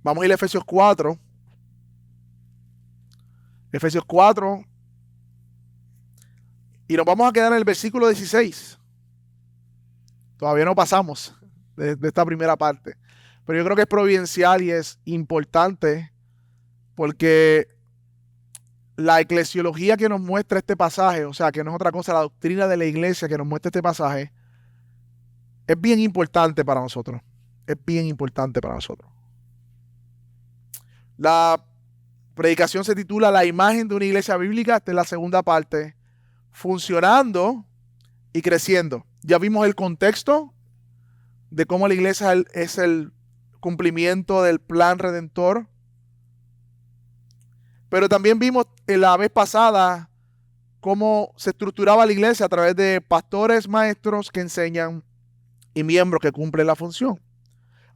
Vamos a ir a Efesios 4. Efesios 4. Y nos vamos a quedar en el versículo 16. Todavía no pasamos de esta primera parte. Pero yo creo que es providencial y es importante porque la eclesiología que nos muestra este pasaje, o sea, que no es otra cosa, la doctrina de la iglesia que nos muestra este pasaje, es bien importante para nosotros. Es bien importante para nosotros. La predicación se titula La imagen de una iglesia bíblica. Esta es la segunda parte. Funcionando y creciendo. Ya vimos el contexto de cómo la iglesia es el cumplimiento del plan redentor. Pero también vimos en la vez pasada cómo se estructuraba la iglesia a través de pastores, maestros que enseñan y miembros que cumplen la función.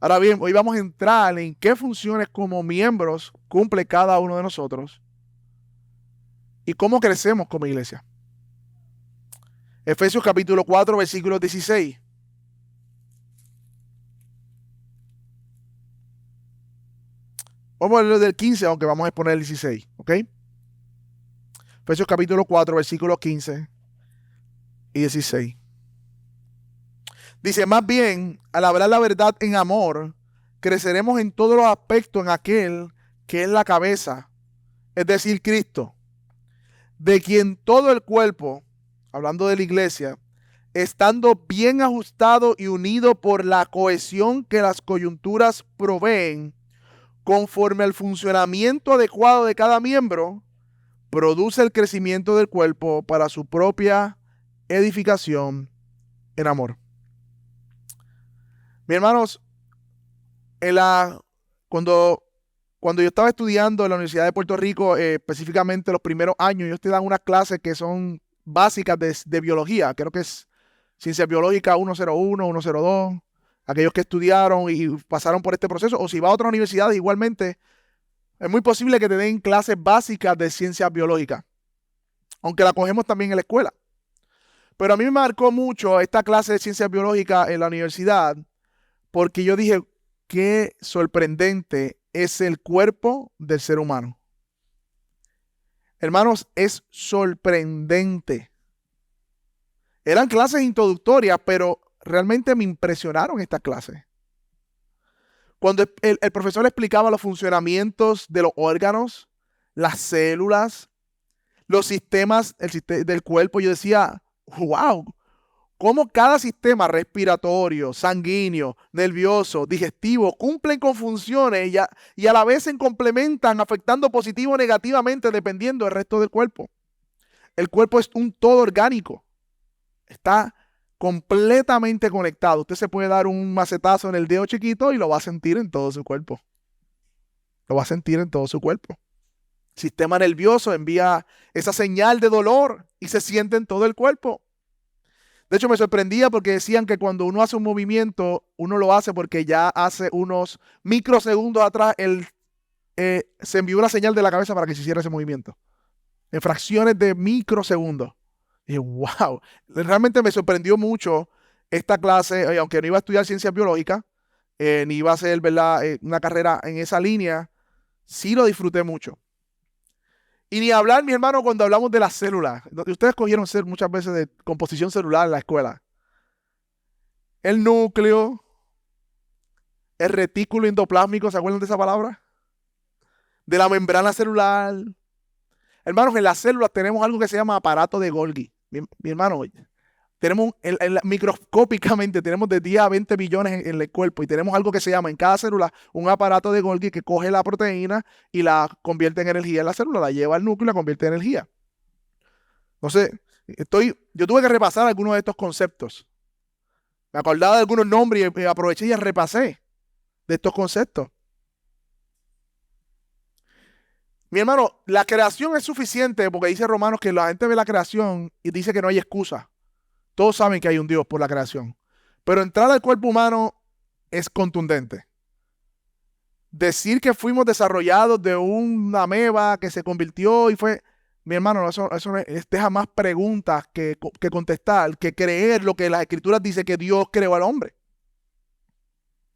Ahora bien, hoy vamos a entrar en qué funciones como miembros cumple cada uno de nosotros y cómo crecemos como iglesia. Efesios capítulo 4, versículo 16. Vamos a leer del 15, aunque vamos a exponer el 16, ¿ok? Efesios capítulo 4, versículos 15 y 16. Dice, más bien, al hablar la verdad en amor, creceremos en todos los aspectos en aquel que es la cabeza, es decir, Cristo, de quien todo el cuerpo, hablando de la iglesia, estando bien ajustado y unido por la cohesión que las coyunturas proveen, conforme al funcionamiento adecuado de cada miembro, produce el crecimiento del cuerpo para su propia edificación en amor. Mis hermanos, cuando yo estaba estudiando en la Universidad de Puerto Rico, específicamente los primeros años, ellos te dan unas clases que son básicas de biología. Creo que es Ciencia Biológica 101, 102. Aquellos que estudiaron y pasaron por este proceso, o si va a otras universidades igualmente, es muy posible que te den clases básicas de ciencias biológicas, aunque la cogemos también en la escuela. Pero a mí me marcó mucho esta clase de ciencias biológicas en la universidad, porque yo dije, qué sorprendente es el cuerpo del ser humano. Hermanos, es sorprendente. Eran clases introductorias, pero realmente me impresionaron estas clases. Cuando el profesor explicaba los funcionamientos de los órganos, las células, los sistemas del cuerpo, yo decía, wow, cómo cada sistema respiratorio, sanguíneo, nervioso, digestivo, cumplen con funciones y a la vez se complementan, afectando positivo o negativamente dependiendo del resto del cuerpo. El cuerpo es un todo orgánico. Está completamente conectado. Usted se puede dar un macetazo en el dedo chiquito y lo va a sentir en todo su cuerpo. Lo va a sentir en todo su cuerpo. El sistema nervioso envía esa señal de dolor y se siente en todo el cuerpo. De hecho, me sorprendía porque decían que cuando uno hace un movimiento, uno lo hace porque ya hace unos microsegundos atrás se envió una señal de la cabeza para que se hiciera ese movimiento. En fracciones de microsegundos. Y wow, realmente me sorprendió mucho esta clase, aunque no iba a estudiar ciencias biológicas, ni iba a hacer, ¿verdad?, una carrera en esa línea, sí lo disfruté mucho. Y ni hablar, mi hermano, cuando hablamos de las células. Ustedes cogieron ser muchas veces de composición celular en la escuela. El núcleo, el retículo endoplásmico, ¿se acuerdan de esa palabra? De la membrana celular. Hermanos, en las células tenemos algo que se llama aparato de Golgi. Mi hermano, tenemos microscópicamente tenemos de 10 a 20 billones en el cuerpo y tenemos algo que se llama en cada célula un aparato de Golgi que coge la proteína y la convierte en energía en la célula, la lleva al núcleo y la convierte en energía. Entonces, yo tuve que repasar algunos de estos conceptos. Me acordaba de algunos nombres y aproveché y repasé de estos conceptos. Mi hermano, la creación es suficiente porque dice Romanos que la gente ve la creación y dice que no hay excusa. Todos saben que hay un Dios por la creación. Pero entrar al cuerpo humano es contundente. Decir que fuimos desarrollados de una ameba que se convirtió y fue... Mi hermano, eso deja más preguntas que contestar, que creer lo que las escrituras dicen que Dios creó al hombre.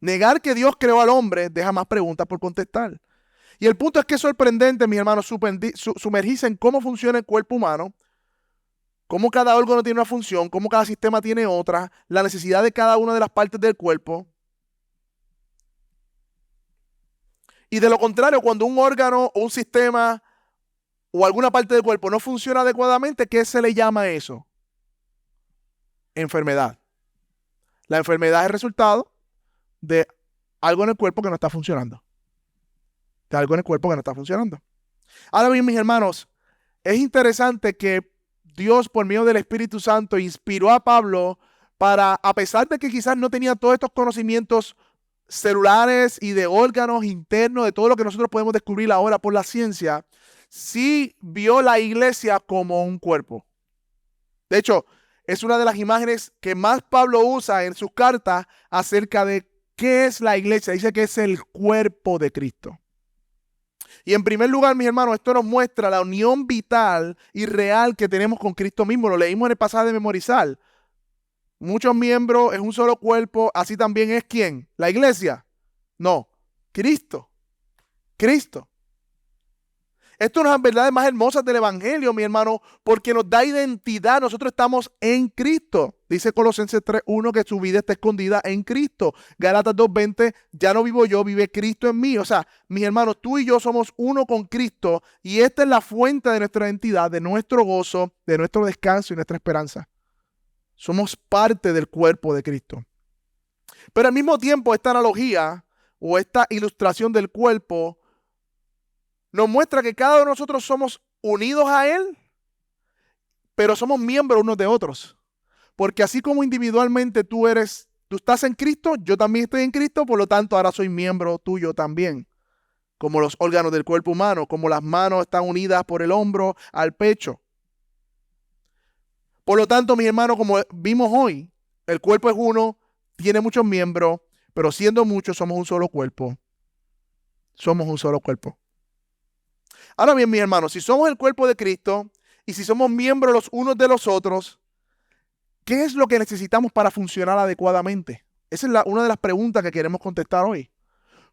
Negar que Dios creó al hombre deja más preguntas por contestar. Y el punto es que es sorprendente, mis hermanos, sumergirse en cómo funciona el cuerpo humano, cómo cada órgano tiene una función, cómo cada sistema tiene otra, la necesidad de cada una de las partes del cuerpo. Y de lo contrario, cuando un órgano o un sistema o alguna parte del cuerpo no funciona adecuadamente, ¿qué se le llama a eso? Enfermedad. La enfermedad es el resultado de algo en el cuerpo que no está funcionando. De algo en el cuerpo que no está funcionando. Ahora bien, mis hermanos, es interesante que Dios, por medio del Espíritu Santo, inspiró a Pablo para, a pesar de que quizás no tenía todos estos conocimientos celulares y de órganos internos, de todo lo que nosotros podemos descubrir ahora por la ciencia, sí vio la iglesia como un cuerpo. De hecho, es una de las imágenes que más Pablo usa en sus cartas acerca de qué es la iglesia. Dice que es el cuerpo de Cristo. Y en primer lugar, mis hermanos, esto nos muestra la unión vital y real que tenemos con Cristo mismo. Lo leímos en el pasaje de memorizar. Muchos miembros es un solo cuerpo. Así también es ¿quién? ¿La iglesia? No, Cristo. Cristo. Esto es una de las verdades más hermosas del Evangelio, mi hermano, porque nos da identidad. Nosotros estamos en Cristo. Dice Colosenses 3:1 que su vida está escondida en Cristo. Gálatas 2:20, ya no vivo yo, vive Cristo en mí. O sea, mis hermanos, tú y yo somos uno con Cristo y esta es la fuente de nuestra identidad, de nuestro gozo, de nuestro descanso y nuestra esperanza. Somos parte del cuerpo de Cristo. Pero al mismo tiempo, esta analogía o esta ilustración del cuerpo nos muestra que cada uno de nosotros somos unidos a Él, pero somos miembros unos de otros. Porque así como individualmente tú estás en Cristo, yo también estoy en Cristo, por lo tanto ahora soy miembro tuyo también. Como los órganos del cuerpo humano, como las manos están unidas por el hombro al pecho. Por lo tanto, mis hermanos, como vimos hoy, el cuerpo es uno, tiene muchos miembros, pero siendo muchos somos un solo cuerpo. Somos un solo cuerpo. Ahora bien, mis hermanos, si somos el cuerpo de Cristo y si somos miembros los unos de los otros, ¿qué es lo que necesitamos para funcionar adecuadamente? Esa es una de las preguntas que queremos contestar hoy.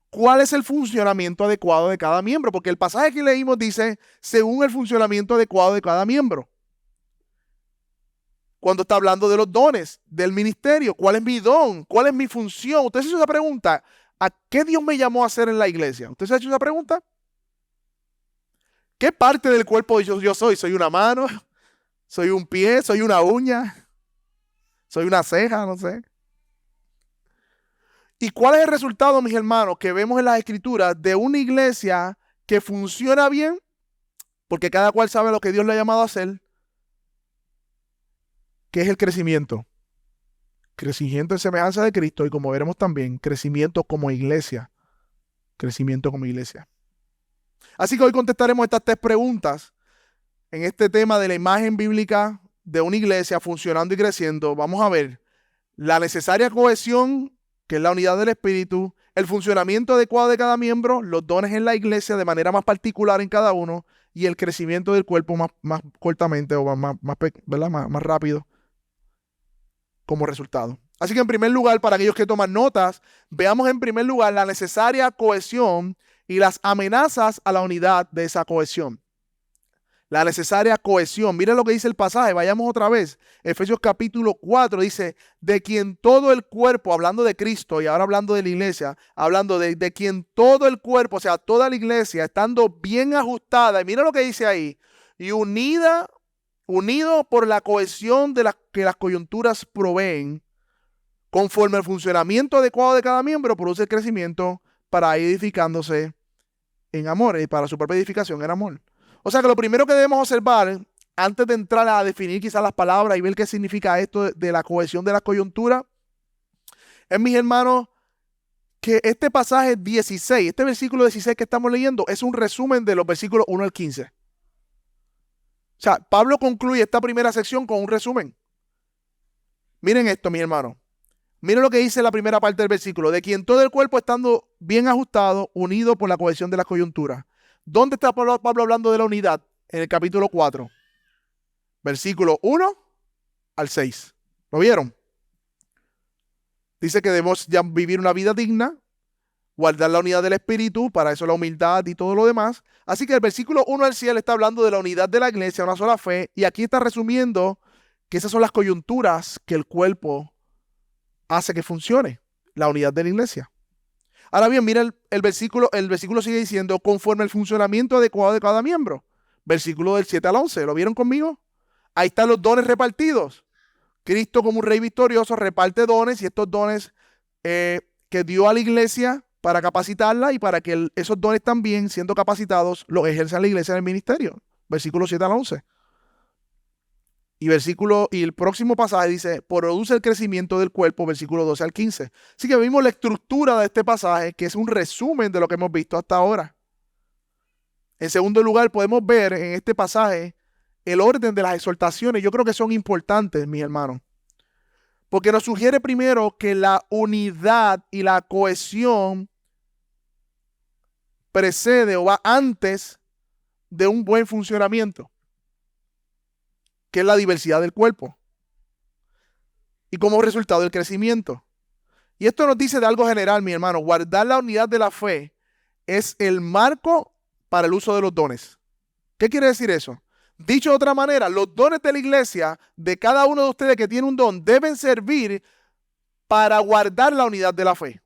¿Cuál es el funcionamiento adecuado de cada miembro? Porque el pasaje que leímos dice, según el funcionamiento adecuado de cada miembro. Cuando está hablando de los dones, del ministerio, ¿cuál es mi don? ¿Cuál es mi función? ¿Usted se ha hecho esa pregunta? ¿A qué Dios me llamó a hacer en la iglesia? ¿Usted se ha hecho esa pregunta? ¿Qué parte del cuerpo yo soy? ¿Soy una mano? ¿Soy un pie? ¿Soy una uña? ¿Soy una ceja? No sé. ¿Y cuál es el resultado, mis hermanos, que vemos en las escrituras de una iglesia que funciona bien? Porque cada cual sabe lo que Dios le ha llamado a hacer. ¿Qué es el crecimiento? Crecimiento en semejanza de Cristo y como veremos también, crecimiento como iglesia. Crecimiento como iglesia. Así que hoy contestaremos estas tres preguntas en este tema de la imagen bíblica de una iglesia funcionando y creciendo. Vamos a ver la necesaria cohesión, que es la unidad del espíritu, el funcionamiento adecuado de cada miembro, los dones en la iglesia de manera más particular en cada uno y el crecimiento del cuerpo más cortamente o más rápido como resultado. Así que en primer lugar, para aquellos que toman notas, veamos en primer lugar la necesaria cohesión y las amenazas a la unidad de esa cohesión. La necesaria cohesión. Miren lo que dice el pasaje, vayamos otra vez. Efesios capítulo 4 dice, de quien todo el cuerpo, hablando de Cristo y ahora hablando de la iglesia, hablando de quien todo el cuerpo, o sea, toda la iglesia, estando bien ajustada, y mira lo que dice ahí, y unido por la cohesión de que las coyunturas proveen, conforme al funcionamiento adecuado de cada miembro, produce el crecimiento para ir edificándose en amor y para su propia edificación en amor. O sea que lo primero que debemos observar, antes de entrar a definir quizás las palabras y ver qué significa esto de la cohesión de la coyuntura, es, mis hermanos, que este pasaje 16, este versículo 16 que estamos leyendo, es un resumen de los versículos 1 al 15. O sea, Pablo concluye esta primera sección con un resumen. Miren esto, mis hermanos. Miren lo que dice la primera parte del versículo. De quien todo el cuerpo estando bien ajustado, unido por la cohesión de las coyunturas. ¿Dónde está Pablo hablando de la unidad? En el capítulo 4. Versículo 1 al 6. ¿Lo vieron? Dice que debemos ya vivir una vida digna, guardar la unidad del espíritu, para eso la humildad y todo lo demás. Así que el versículo 1 al 6 está hablando de la unidad de la iglesia, una sola fe, y aquí está resumiendo que esas son las coyunturas que el cuerpo hace que funcione, la unidad de la iglesia. Ahora bien, mira el versículo sigue diciendo, conforme al funcionamiento adecuado de cada miembro. Versículo del 7 al 11, ¿lo vieron conmigo? Ahí están los dones repartidos. Cristo como un rey victorioso reparte dones, y estos dones que dio a la iglesia para capacitarla y para que esos dones también, siendo capacitados, los ejerzan la iglesia en el ministerio. Versículo 7 al 11. Y el próximo pasaje dice, produce el crecimiento del cuerpo, versículo 12 al 15. Así que vimos la estructura de este pasaje, que es un resumen de lo que hemos visto hasta ahora. En segundo lugar, podemos ver en este pasaje el orden de las exhortaciones. Yo creo que son importantes, mis hermanos, porque nos sugiere primero que la unidad y la cohesión precede o va antes de un buen funcionamiento, que es la diversidad del cuerpo, y como resultado el crecimiento. Y esto nos dice de algo general, mi hermano. Guardar la unidad de la fe es el marco para el uso de los dones. ¿Qué quiere decir eso? Dicho de otra manera, los dones de la iglesia, de cada uno de ustedes que tiene un don, deben servir para guardar la unidad de la fe.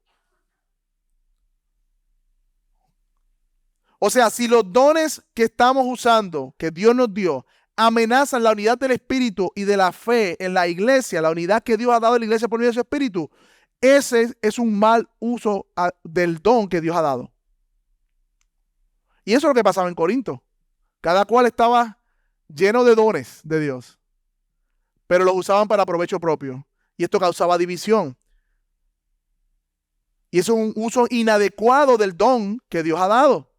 O sea, si los dones que estamos usando, que Dios nos dio, amenazan la unidad del espíritu y de la fe en la iglesia, la unidad que Dios ha dado a la iglesia por medio de su espíritu, ese es un mal uso del don que Dios ha dado. Y eso es lo que pasaba en Corinto. Cada cual estaba lleno de dones de Dios, pero los usaban para provecho propio. Y esto causaba división. Y eso es un uso inadecuado del don que Dios ha dado.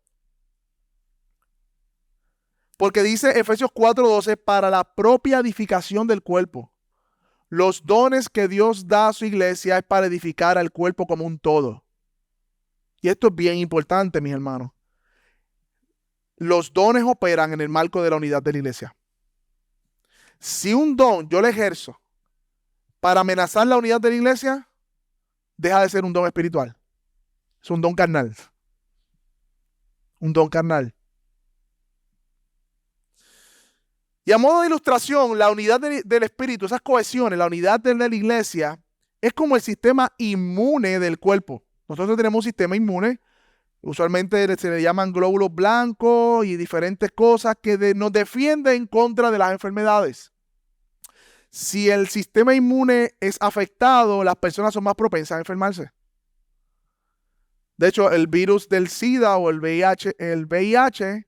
Porque dice Efesios 4:12, para la propia edificación del cuerpo. Los dones que Dios da a su iglesia es para edificar al cuerpo como un todo. Y esto es bien importante, mis hermanos. Los dones operan en el marco de la unidad de la iglesia. Si un don yo lo ejerzo para amenazar la unidad de la iglesia, deja de ser un don espiritual. Es un don carnal. Un don carnal. Y a modo de ilustración, la unidad del espíritu, esas cohesiones, la unidad de la iglesia, es como el sistema inmune del cuerpo. Nosotros tenemos un sistema inmune, usualmente se le llaman glóbulos blancos y diferentes cosas que nos defienden contra de las enfermedades. Si el sistema inmune es afectado, las personas son más propensas a enfermarse. De hecho, el virus del SIDA o el VIH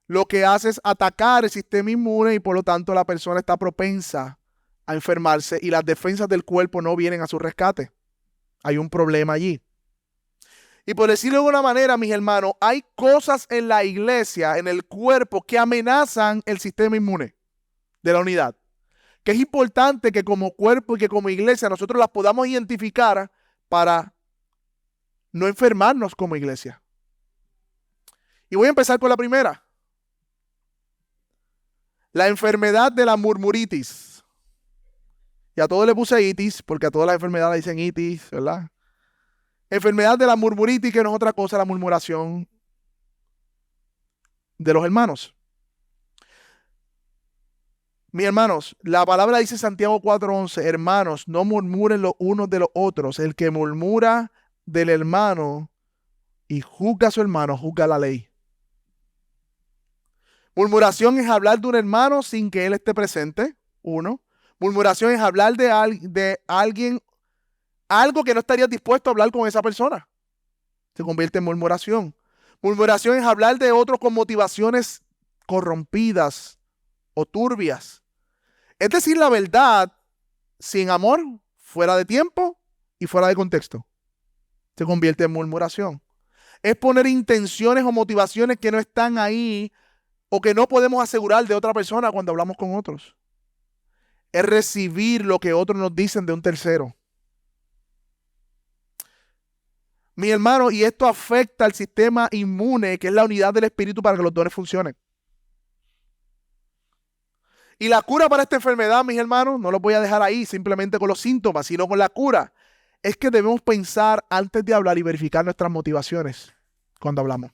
lo que hace es atacar el sistema inmune y por lo tanto la persona está propensa a enfermarse y las defensas del cuerpo no vienen a su rescate. Hay un problema allí. Y por decirlo de alguna manera, mis hermanos, hay cosas en la iglesia, en el cuerpo, que amenazan el sistema inmune de la unidad. Que es importante que como cuerpo y que como iglesia nosotros las podamos identificar para no enfermarnos como iglesia. Y voy a empezar con la primera. La enfermedad de la murmuritis. Y a todos le puse itis, porque a todas las enfermedades dicen itis, ¿verdad? Enfermedad de la murmuritis, que no es otra cosa, la murmuración de los hermanos. Mis hermanos, la palabra dice Santiago 4:11, hermanos, no murmuren los unos de los otros. El que murmura del hermano y juzga a su hermano, juzga la ley. Murmuración es hablar de un hermano sin que él esté presente, uno. Murmuración es hablar de alguien, algo que no estarías dispuesto a hablar con esa persona. Se convierte en murmuración. Murmuración es hablar de otros con motivaciones corrompidas o turbias. Es decir, la verdad sin amor, fuera de tiempo y fuera de contexto. Se convierte en murmuración. Es poner intenciones o motivaciones que no están ahí o que no podemos asegurar de otra persona cuando hablamos con otros. Es recibir lo que otros nos dicen de un tercero. Mi hermano, y esto afecta al sistema inmune, que es la unidad del espíritu para que los dones funcionen. Y la cura para esta enfermedad, mis hermanos, no lo voy a dejar ahí simplemente con los síntomas, sino con la cura. es que debemos pensar antes de hablar y verificar nuestras motivaciones cuando hablamos.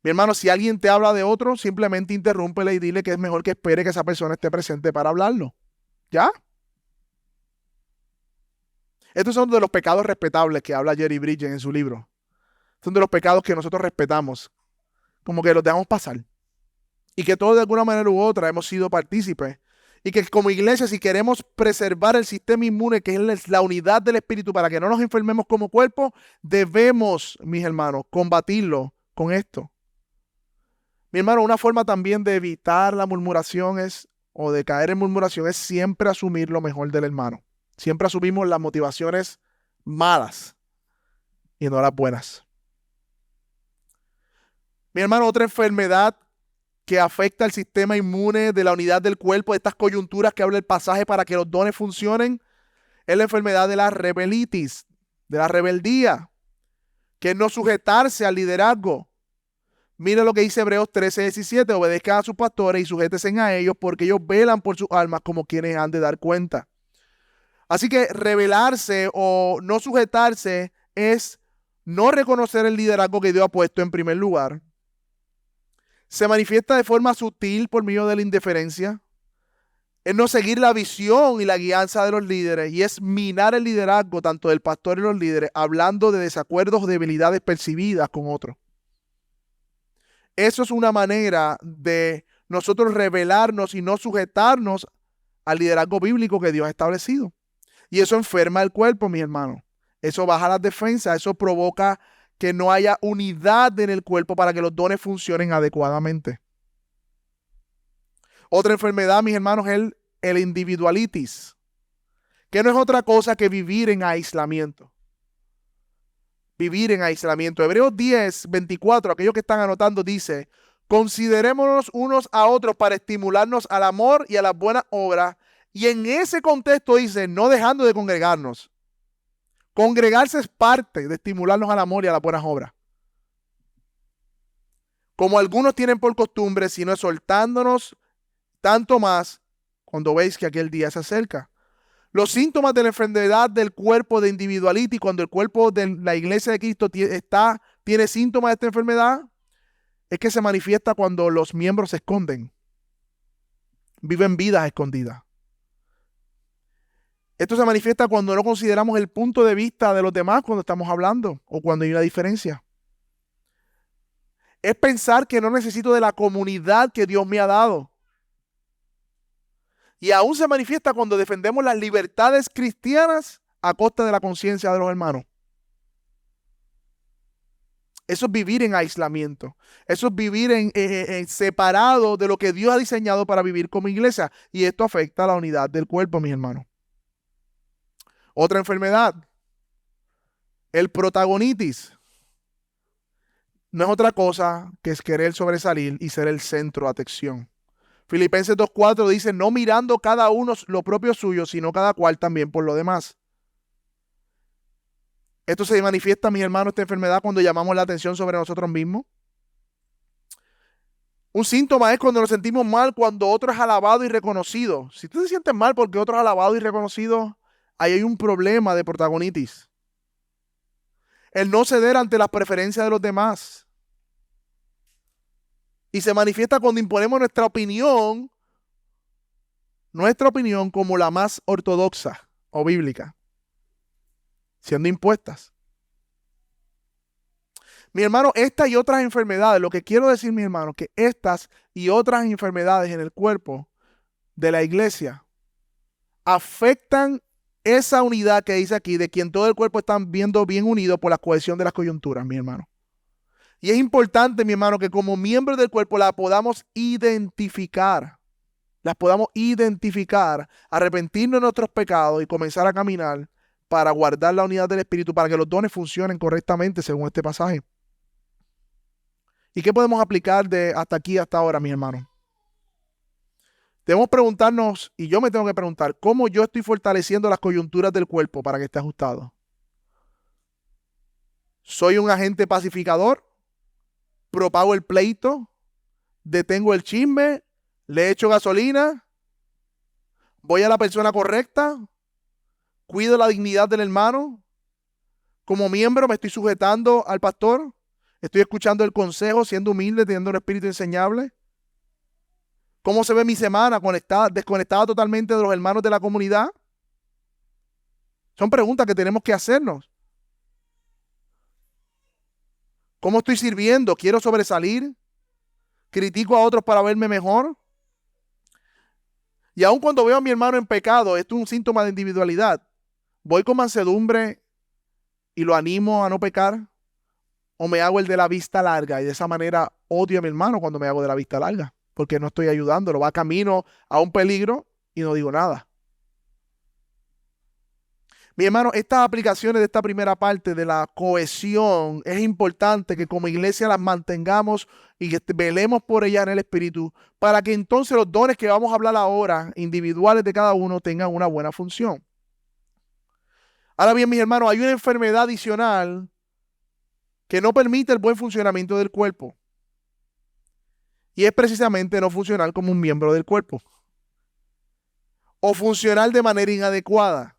Mi hermano, si alguien te habla de otro, simplemente interrúmpele y dile que es mejor que espere que esa persona esté presente para hablarlo. ¿Ya? Estos son de los pecados respetables que habla Jerry Bridges en su libro. Son de los pecados que nosotros respetamos, como que los dejamos pasar. Y que todos de alguna manera u otra hemos sido partícipes. Y que como iglesia, si queremos preservar el sistema inmune, que es la unidad del espíritu, para que no nos enfermemos como cuerpo, debemos, mis hermanos, combatirlo con esto. Mi hermano, una forma también de evitar la murmuración o de caer en murmuración es siempre asumir lo mejor del hermano. Siempre asumimos las motivaciones malas y no las buenas. Mi hermano, otra enfermedad que afecta al sistema inmune de la unidad del cuerpo, de estas coyunturas que habla el pasaje para que los dones funcionen, es la enfermedad de la rebelitis, de la rebeldía, que es no sujetarse al liderazgo. Mira lo que dice Hebreos 13:17, obedezcan a sus pastores y sujétense a ellos porque ellos velan por sus almas como quienes han de dar cuenta. Así que rebelarse o no sujetarse es no reconocer el liderazgo que Dios ha puesto en primer lugar. Se manifiesta de forma sutil por medio de la indiferencia. Es no seguir la visión y la guianza de los líderes y es minar el liderazgo tanto del pastor y los líderes, hablando de desacuerdos o debilidades percibidas con otros. Eso es una manera de nosotros rebelarnos y no sujetarnos al liderazgo bíblico que Dios ha establecido. Y eso enferma el cuerpo, mis hermanos. Eso baja las defensas, eso provoca que no haya unidad en el cuerpo para que los dones funcionen adecuadamente. Otra enfermedad, mis hermanos, es el individualitis, que no es otra cosa que vivir en aislamiento. Vivir en aislamiento. Hebreos 10:24, aquellos que están anotando, dice: considerémonos unos a otros para estimularnos al amor y a las buenas obras. Y en ese contexto dice, no dejando de congregarnos. Congregarse es parte de estimularnos al amor y a las buenas obras. Como algunos tienen por costumbre, sino exhortándonos tanto más cuando veis que aquel día se acerca. Los síntomas de la enfermedad del cuerpo de individualitis, cuando el cuerpo de la iglesia de Cristo tiene síntomas de esta enfermedad, es que se manifiesta cuando los miembros se esconden. Viven vidas escondidas. Esto se manifiesta cuando no consideramos el punto de vista de los demás cuando estamos hablando o cuando hay una diferencia. Es pensar que no necesito de la comunidad que Dios me ha dado. Y aún se manifiesta cuando defendemos las libertades cristianas a costa de la conciencia de los hermanos. Eso es vivir en aislamiento. Eso es vivir en separado de lo que Dios ha diseñado para vivir como iglesia. Y esto afecta a la unidad del cuerpo, mis hermanos. Otra enfermedad, el protagonitis. No es otra cosa que es querer sobresalir y ser el centro de atención. Filipenses 2:4 dice, no mirando cada uno lo propio suyo, sino cada cual también por lo demás. Esto se manifiesta, mis hermanos, esta enfermedad cuando llamamos la atención sobre nosotros mismos. Un síntoma es cuando nos sentimos mal cuando otro es alabado y reconocido. Si tú te sientes mal porque otro es alabado y reconocido, ahí hay un problema de protagonitis. El no ceder ante las preferencias de los demás. Y se manifiesta cuando imponemos nuestra opinión como la más ortodoxa o bíblica, siendo impuestas. Mi hermano, estas y otras enfermedades, lo que quiero decir, mi hermano, que estas y otras enfermedades en el cuerpo de la iglesia afectan esa unidad que dice aquí, de quien todo el cuerpo está viendo bien unido por la cohesión de las coyunturas, mi hermano. Y es importante, mi hermano, que como miembros del cuerpo la podamos identificar. Las podamos identificar, arrepentirnos de nuestros pecados y comenzar a caminar para guardar la unidad del Espíritu, para que los dones funcionen correctamente según este pasaje. ¿Y qué podemos aplicar de hasta aquí, hasta ahora, mis hermanos? Debemos preguntarnos, y yo me tengo que preguntar, ¿cómo yo estoy fortaleciendo las coyunturas del cuerpo para que esté ajustado? ¿Soy un agente pacificador? ¿Propago el pleito? ¿Detengo el chisme? ¿Le echo gasolina? ¿Voy a la persona correcta? cuido la dignidad del hermano. Como miembro me estoy sujetando al pastor. Estoy escuchando el consejo, siendo humilde, teniendo un espíritu enseñable. ¿Cómo se ve mi semana desconectada totalmente de los hermanos de la comunidad? Son preguntas que tenemos que hacernos. ¿Cómo estoy sirviendo? ¿Quiero sobresalir? ¿Critico a otros para verme mejor? Y aun cuando veo a mi hermano en pecado, esto es un síntoma de individualidad. ¿Voy con mansedumbre y lo animo a no pecar? ¿O me hago el de la vista larga y de esa manera odio a mi hermano cuando me hago de la vista larga? Porque no estoy ayudándolo, va camino a un peligro y no digo nada. Mi hermano, estas aplicaciones de esta primera parte de la cohesión es importante que como iglesia las mantengamos y que velemos por ellas en el Espíritu para que entonces los dones que vamos a hablar ahora, individuales de cada uno, tengan una buena función. Ahora bien, mis hermanos, hay una enfermedad adicional que no permite el buen funcionamiento del cuerpo. Y es precisamente no funcionar como un miembro del cuerpo. O funcionar de manera inadecuada.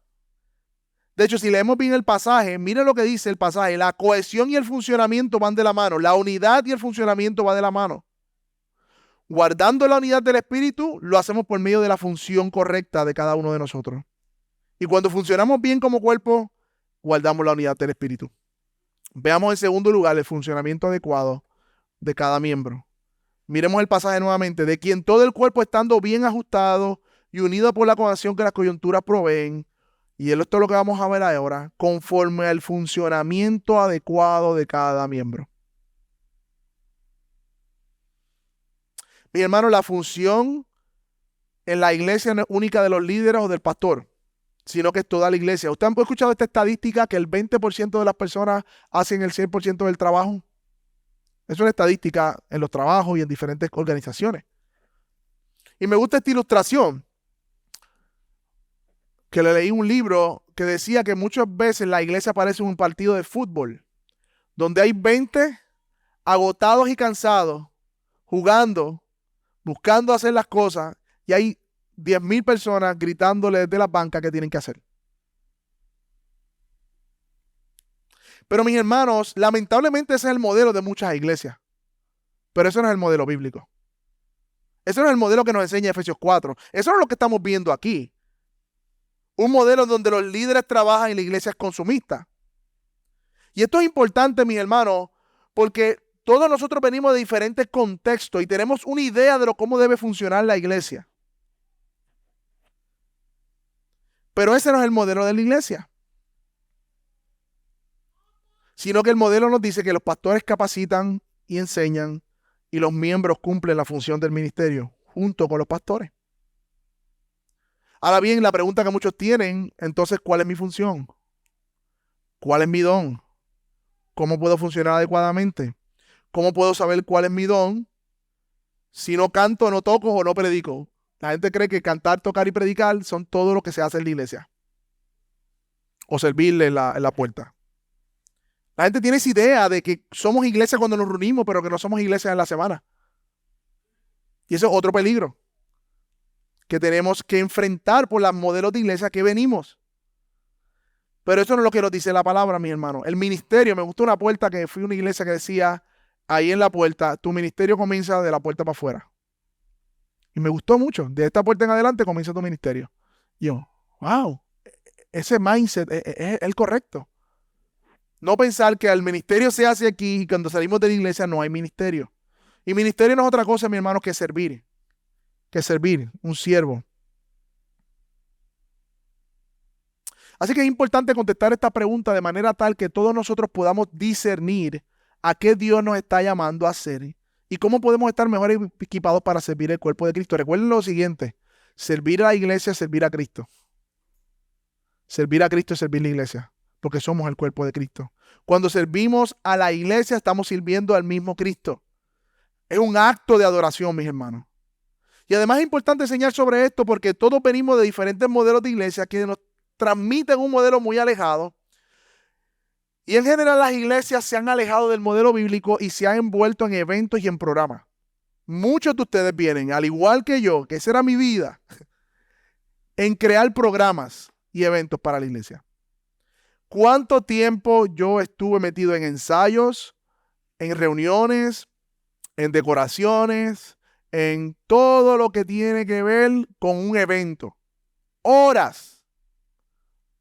De hecho, si leemos bien el pasaje, miren lo que dice el pasaje. La cohesión y el funcionamiento van de la mano. La unidad y el funcionamiento van de la mano. Guardando la unidad del Espíritu, lo hacemos por medio de la función correcta de cada uno de nosotros. Y cuando funcionamos bien como cuerpo, guardamos la unidad del Espíritu. Veamos en segundo lugar el funcionamiento adecuado de cada miembro. Miremos el pasaje nuevamente. De quien todo el cuerpo estando bien ajustado y unido por la cohesión que las coyunturas proveen. Y esto es lo que vamos a ver ahora, conforme al funcionamiento adecuado de cada miembro. Mi hermano, la función en la iglesia no es única de los líderes o del pastor, sino que es toda la iglesia. ¿Usted ha escuchado esta estadística que el 20% de las personas hacen el 100% del trabajo? Es una estadística en los trabajos y en diferentes organizaciones. Y me gusta esta ilustración, que le leí un libro que decía que muchas veces la iglesia parece un partido de fútbol, donde hay 20 agotados y cansados, jugando, buscando hacer las cosas, y hay 10,000 personas gritándole desde la banca que tienen que hacer. Pero mis hermanos, lamentablemente ese es el modelo de muchas iglesias, pero eso no es el modelo bíblico. Ese no es el modelo que nos enseña Efesios 4. Eso no es lo que estamos viendo aquí. Un modelo donde los líderes trabajan y la iglesia es consumista. Y esto es importante, mis hermanos, porque todos nosotros venimos de diferentes contextos y tenemos una idea de cómo debe funcionar la iglesia. Pero ese no es el modelo de la iglesia. Sino que el modelo nos dice que los pastores capacitan y enseñan y los miembros cumplen la función del ministerio junto con los pastores. Ahora bien, la pregunta que muchos tienen, entonces, ¿cuál es mi función? ¿Cuál es mi don? ¿Cómo puedo funcionar adecuadamente? ¿Cómo puedo saber cuál es mi don si no canto, no toco o no predico? La gente cree que cantar, tocar y predicar son todo lo que se hace en la iglesia. O servirle en la puerta. La gente tiene esa idea de que somos iglesia cuando nos reunimos, pero que no somos iglesia en la semana. Y eso es otro peligro que tenemos que enfrentar por los modelos de iglesia que venimos. Pero eso no es lo que nos dice la palabra, mi hermano. El ministerio, me gustó una puerta que fui a una iglesia que decía, ahí en la puerta, tu ministerio comienza de la puerta para afuera. Y me gustó mucho. De esta puerta en adelante comienza tu ministerio. Y yo, wow, ese mindset es el correcto. No pensar que el ministerio se hace aquí y cuando salimos de la iglesia no hay ministerio. Y ministerio no es otra cosa, mi hermano, que servir. Un siervo. Así que es importante contestar esta pregunta de manera tal que todos nosotros podamos discernir a qué Dios nos está llamando a hacer y cómo podemos estar mejor equipados para servir el cuerpo de Cristo. Recuerden lo siguiente, servir a la iglesia es servir a Cristo. Servir a Cristo es servir a la iglesia, porque somos el cuerpo de Cristo. Cuando servimos a la iglesia estamos sirviendo al mismo Cristo. Es un acto de adoración, mis hermanos. Y además es importante enseñar sobre esto porque todos venimos de diferentes modelos de iglesia que nos transmiten un modelo muy alejado. Y en general las iglesias se han alejado del modelo bíblico y se han envuelto en eventos y en programas. Muchos de ustedes vienen, al igual que yo, que esa era mi vida, en crear programas, y eventos para la iglesia. ¿Cuánto tiempo yo estuve metido en ensayos, en reuniones, en decoraciones, en todo lo que tiene que ver con un evento? Horas,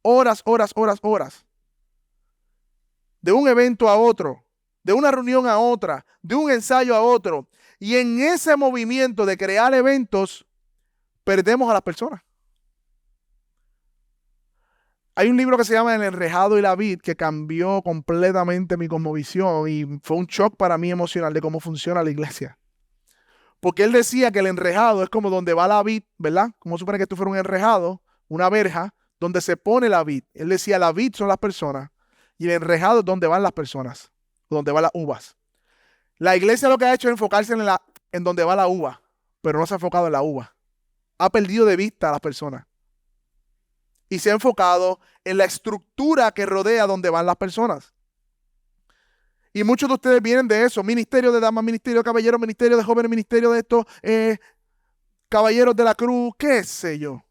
horas, horas, horas, horas. De un evento a otro, de una reunión a otra, de un ensayo a otro. Y en ese movimiento de crear eventos, perdemos a las personas. Hay un libro que se llama El enrejado y la vid que cambió completamente mi cosmovisión y fue un shock para mí emocional de cómo funciona la iglesia. Porque él decía que el enrejado es como donde va la vid, ¿verdad? Como supone que esto fuera un enrejado, una verja, donde se pone la vid. Él decía la vid son las personas y el enrejado es donde van las personas, donde van las uvas. La iglesia lo que ha hecho es enfocarse en donde va la uva, pero no se ha enfocado en la uva. Ha perdido de vista a las personas. Y se ha enfocado en la estructura que rodea donde van las personas. Y muchos de ustedes vienen de eso: ministerio de damas, ministerio de caballeros, ministerio de jóvenes, ministerio de estos, caballeros de la cruz, qué sé yo.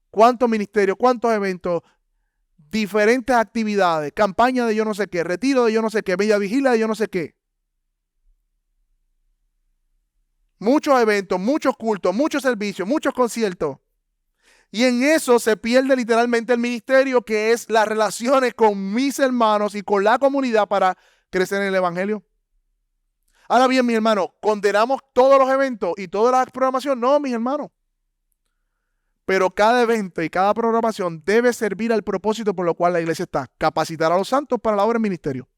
¿Cuántos ministerios, cuántos eventos, diferentes actividades, campaña de yo no sé qué, retiro de yo no sé qué, media vigilia de yo no sé qué? Muchos eventos, muchos cultos, muchos servicios, muchos conciertos. Y en eso se pierde literalmente el ministerio, que es las relaciones con mis hermanos y con la comunidad para crecer en el evangelio. Ahora bien, mis hermanos, ¿condenamos todos los eventos y toda la programación? No, mis hermanos. Pero cada evento y cada programación debe servir al propósito por lo cual la iglesia está: capacitar a los santos para la obra del ministerio.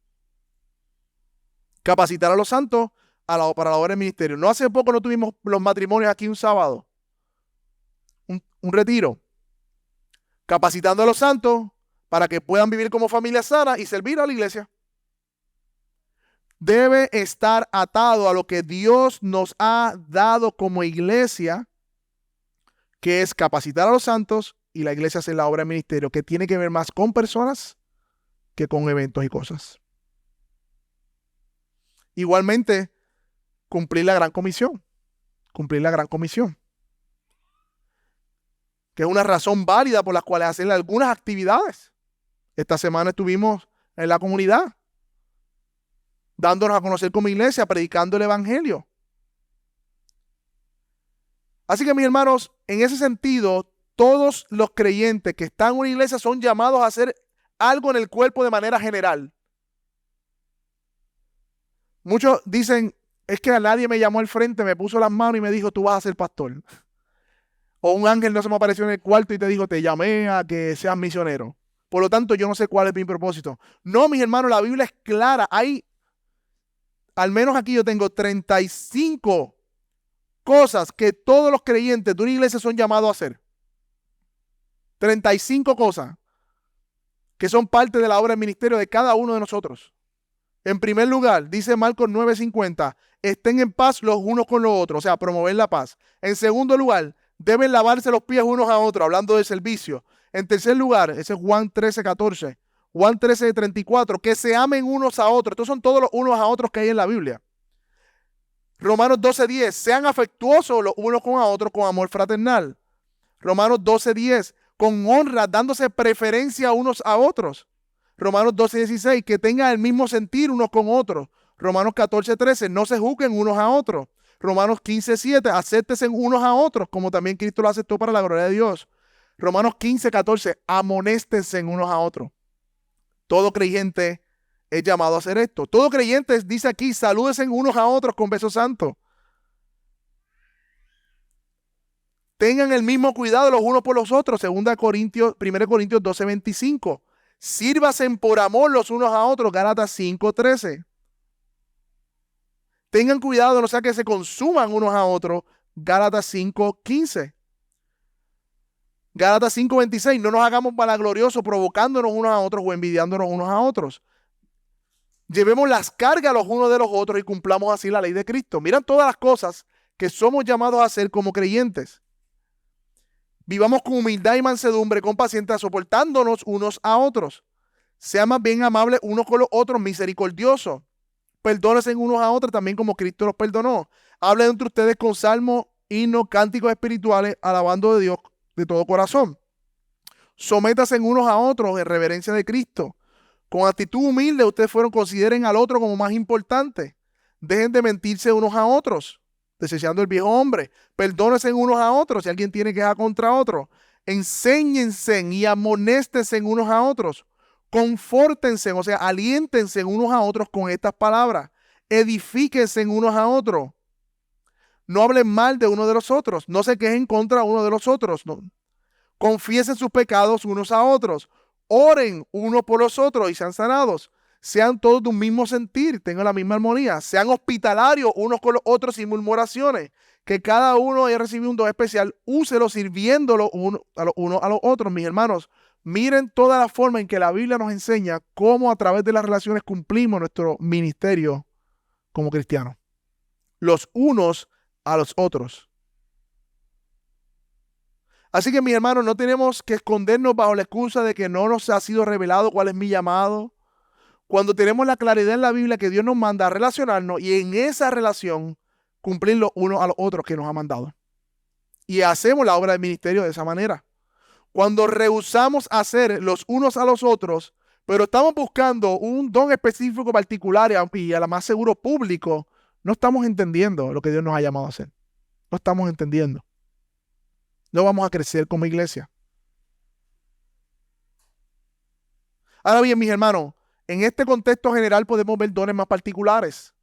Capacitar a los santos para la obra del ministerio. No hace poco no tuvimos los matrimonios aquí un sábado. Un retiro, capacitando a los santos para que puedan vivir como familia sana y servir a la iglesia. Debe estar atado a lo que Dios nos ha dado como iglesia, que es capacitar a los santos, y la iglesia hace la obra del ministerio, que tiene que ver más con personas que con eventos y cosas. Igualmente, cumplir la gran comisión. Cumplir la gran comisión, que es una razón válida por la cual hacer algunas actividades. Esta semana estuvimos en la comunidad, dándonos a conocer como iglesia, predicando el evangelio. Así que, mis hermanos, en ese sentido, todos los creyentes que están en una iglesia son llamados a hacer algo en el cuerpo de manera general. Muchos dicen: es que a nadie me llamó al frente, me puso las manos y me dijo, tú vas a ser pastor. O un ángel no se me apareció en el cuarto y te dijo, te llamé a que seas misionero. Por lo tanto, yo no sé cuál es mi propósito. No, mis hermanos, la Biblia es clara. Hay, al menos aquí yo tengo 35 cosas que todos los creyentes de una iglesia son llamados a hacer. 35 cosas que son parte de la obra del ministerio de cada uno de nosotros. En primer lugar, dice Marcos 9:50, estén en paz los unos con los otros, o sea, promover la paz. En segundo lugar, deben lavarse los pies unos a otros, hablando del servicio. En tercer lugar, ese es Juan 13:14, Juan 13:34, que se amen unos a otros. Estos son todos los unos a otros que hay en la Biblia. Romanos 12:10, sean afectuosos los unos con a otros con amor fraternal. Romanos 12:10, con honra, dándose preferencia unos a otros. Romanos 12:16, que tengan el mismo sentir unos con otros. Romanos 14:13, no se juzguen unos a otros. Romanos 15:7, acéptense unos a otros, como también Cristo lo aceptó para la gloria de Dios. Romanos 15:14, amonéstense unos a otros. Todo creyente es llamado a hacer esto. Todo creyente dice aquí, salúdense unos a otros con besos santos. Tengan el mismo cuidado los unos por los otros. 1 Corintios 12:25. Sírvasen por amor los unos a otros. Gálatas 5:13. Tengan cuidado, no sea que se consuman unos a otros. Gálatas 5:15. Gálatas 5:26. No nos hagamos vanagloriosos provocándonos unos a otros o envidiándonos unos a otros. Llevemos las cargas los unos de los otros y cumplamos así la ley de Cristo. Miran todas las cosas que somos llamados a hacer como creyentes. Vivamos con humildad y mansedumbre, con paciencia, soportándonos unos a otros. Sean más bien amables unos con los otros, misericordiosos. Perdónense unos a otros también como Cristo los perdonó. Hablen entre ustedes con salmos, himnos, cánticos espirituales, alabando a Dios de todo corazón. Sométanse unos a otros en reverencia de Cristo. Con actitud humilde, ustedes consideren al otro como más importante. Dejen de mentirse unos a otros, desechando el viejo hombre. Perdónense unos a otros si alguien tiene queja contra otro. Enséñense y amonéstense unos a otros. Confórtense, o sea, aliéntense unos a otros con estas palabras. Edifíquense unos a otros. No hablen mal de uno de los otros. No se quejen contra uno de los otros. No. Confiesen sus pecados unos a otros. Oren unos por los otros y sean sanados. Sean todos de un mismo sentir, tengan la misma armonía. Sean hospitalarios unos con los otros sin murmuraciones. Que cada uno haya recibido un don especial, úselo sirviéndolo uno a los otros, mis hermanos. Miren toda la forma en que la Biblia nos enseña cómo a través de las relaciones cumplimos nuestro ministerio como cristianos. Los unos a los otros. Así que, mis hermanos, no tenemos que escondernos bajo la excusa de que no nos ha sido revelado cuál es mi llamado. Cuando tenemos la claridad en la Biblia que Dios nos manda a relacionarnos y en esa relación cumplir los unos a los otros que nos ha mandado. Y hacemos la obra del ministerio de esa manera. Cuando rehusamos hacer los unos a los otros, pero estamos buscando un don específico particular y a la más seguro público, no estamos entendiendo lo que Dios nos ha llamado a hacer. No estamos entendiendo. No vamos a crecer como iglesia. Ahora bien, mis hermanos, en este contexto general podemos ver dones más particulares.